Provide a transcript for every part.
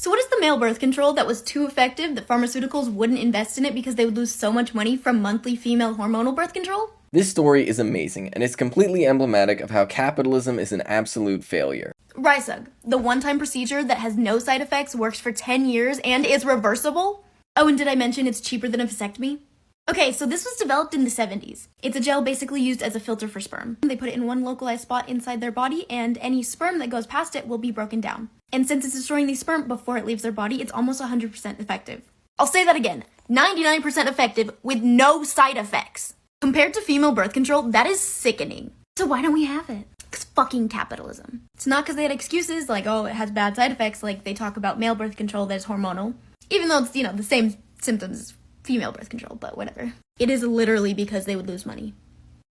So what is the male birth control that was too effective that pharmaceuticals wouldn't invest in it because they would lose so much money from monthly female hormonal birth control? This story is amazing, and it's completely emblematic of how capitalism is an absolute failure. Rysug, the one-time procedure that has no side effects, works for 10 years, and is reversible? Oh, and did I mention it's cheaper than a vasectomy? Okay, so this was developed in the 70s. It's a gel basically used as a filter for sperm. They put it in one localized spot inside their body, and any sperm that goes past it will be broken down. And since it's destroying the sperm before it leaves their body, it's almost 100% effective. I'll say that again, 99% effective with no side effects. Compared to female birth control, that is sickening. So why don't we have it? It's fucking capitalism. It's not because they had excuses like, oh, it has bad side effects, like they talk about male birth control that is hormonal. Even though it's, the same symptoms as female birth control, but whatever. It is literally because they would lose money.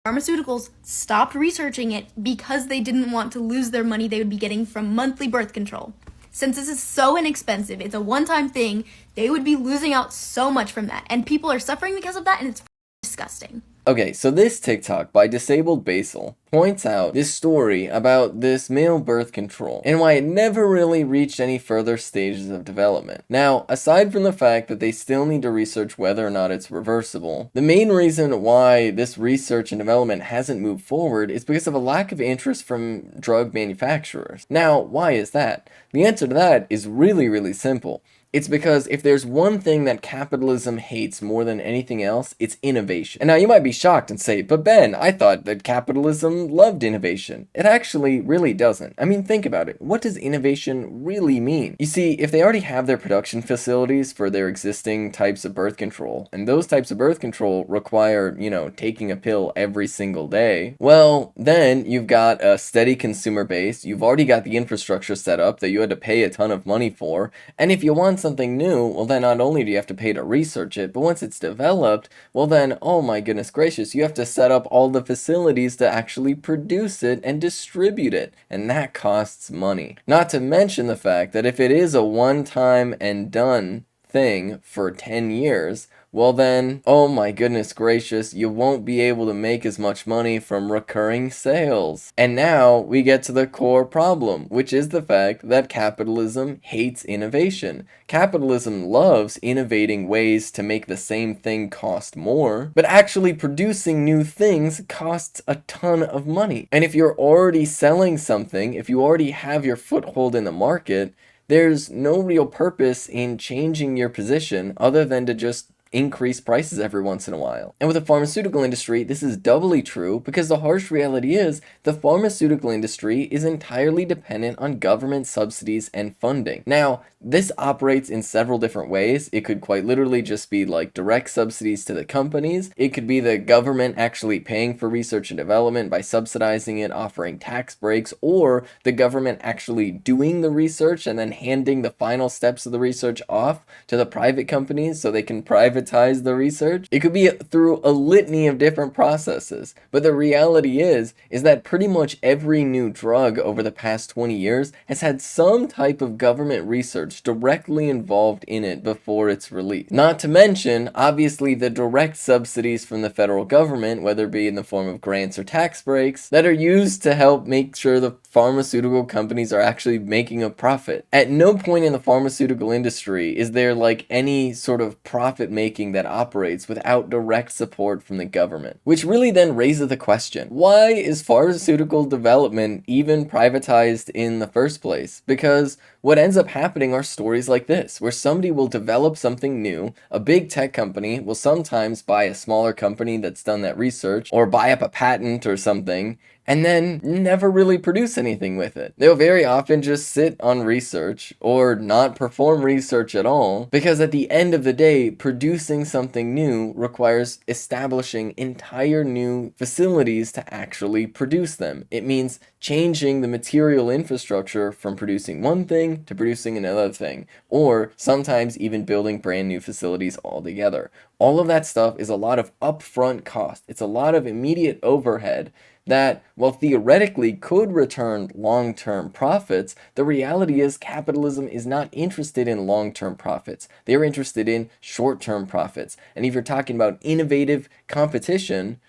Pharmaceuticals stopped researching it because they didn't want to lose their money they would be getting from monthly birth control. Since this is so inexpensive, it's a one-time thing, they would be losing out so much from that. And people are suffering because of that, and it's disgusting. Okay, so this TikTok by Disabled Basil points out this story about this male birth control and why it never really reached any further stages of development. Now, aside from the fact that they still need to research whether or not it's reversible, the main reason why this research and development hasn't moved forward is because of a lack of interest from drug manufacturers. Now, why is that? The answer to that is really simple. It's because if there's one thing that capitalism hates more than anything else, it's innovation. And now you might be shocked and say, but Ben, I thought that capitalism loved innovation. It actually really doesn't. I mean, think about it. What does innovation really mean? You see, if they already have their production facilities for their existing types of birth control, and those types of birth control require, taking a pill every single day, well, then you've got a steady consumer base, you've already got the infrastructure set up that you had to pay a ton of money for, and if you want something new, well then not only do you have to pay to research it, but once it's developed, well then, oh my goodness gracious, you have to set up all the facilities to actually produce it and distribute it, and that costs money. Not to mention the fact that if it is a one-time and done thing for 10 years, well then, oh my goodness gracious, you won't be able to make as much money from recurring sales. And now we get to the core problem, which is the fact that capitalism hates innovation. Capitalism loves innovating ways to make the same thing cost more, but actually producing new things costs a ton of money. And if you're already selling something, if you already have your foothold in the market, there's no real purpose in changing your position other than to just increase prices every once in a while. And with the pharmaceutical industry, this is doubly true because the harsh reality is the pharmaceutical industry is entirely dependent on government subsidies and funding. Now, this operates in several different ways. It could quite literally just be like direct subsidies to the companies. It could be the government actually paying for research and development by subsidizing it, offering tax breaks, or the government actually doing the research and then handing the final steps of the research off to the private companies so they can privatize the research. It could be through a litany of different processes. But the reality is that pretty much every new drug over the past 20 years has had some type of government research directly involved in it before it's released. Not to mention, obviously, the direct subsidies from the federal government, whether it be in the form of grants or tax breaks, that are used to help make sure the pharmaceutical companies are actually making a profit. At no point in the pharmaceutical industry is there like any sort of profit making that operates without direct support from the government. Which really then raises the question, why is pharmaceutical development even privatized in the first place? Because what ends up happening are stories like this, where somebody will develop something new, a big tech company will sometimes buy a smaller company that's done that research, or buy up a patent or something, and then never really produce anything with it. They'll very often just sit on research or not perform research at all, because at the end of the day, producing something new requires establishing entire new facilities to actually produce them. It means changing the material infrastructure from producing one thing to producing another thing, or sometimes even building brand new facilities altogether. All of that stuff is a lot of upfront cost. It's a lot of immediate overhead that, while theoretically could return long-term profits, the reality is capitalism is not interested in long-term profits. They're interested in short-term profits. And if you're talking about innovative competition,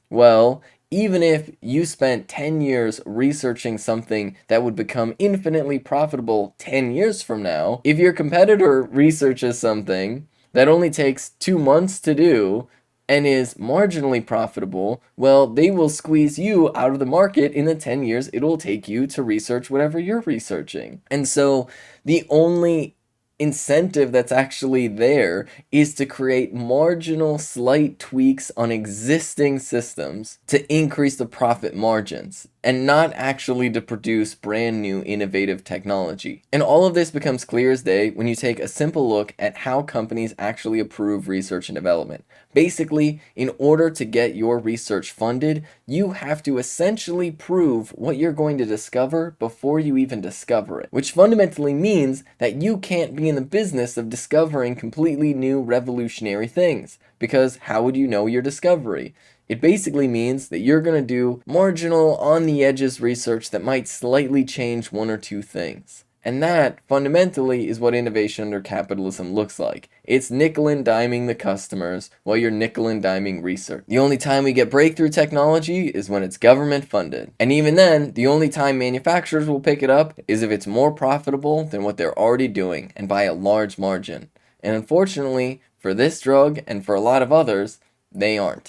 well, Even if you spent 10 years researching something that would become infinitely profitable 10 years from now, if your competitor researches something that only takes 2 months to do and is marginally profitable, well, they will squeeze you out of the market in the 10 years it will take you to research whatever you're researching. And so the only incentive that's actually there is to create marginal slight tweaks on existing systems to increase the profit margins and not actually to produce brand new innovative technology. And all of this becomes clear as day when you take a simple look at how companies actually approve research and development. Basically, in order to get your research funded, you have to essentially prove what you're going to discover before you even discover it, which fundamentally means that you can't be in the business of discovering completely new revolutionary things, because how would you know your discovery? It basically means that you're going to do marginal, on the edges research that might slightly change one or two things. And that, fundamentally, is what innovation under capitalism looks like. It's nickel and diming the customers while you're nickel and diming research. The only time we get breakthrough technology is when it's government funded. And even then, the only time manufacturers will pick it up is if it's more profitable than what they're already doing, and by a large margin. And unfortunately, for this drug and for a lot of others, they aren't.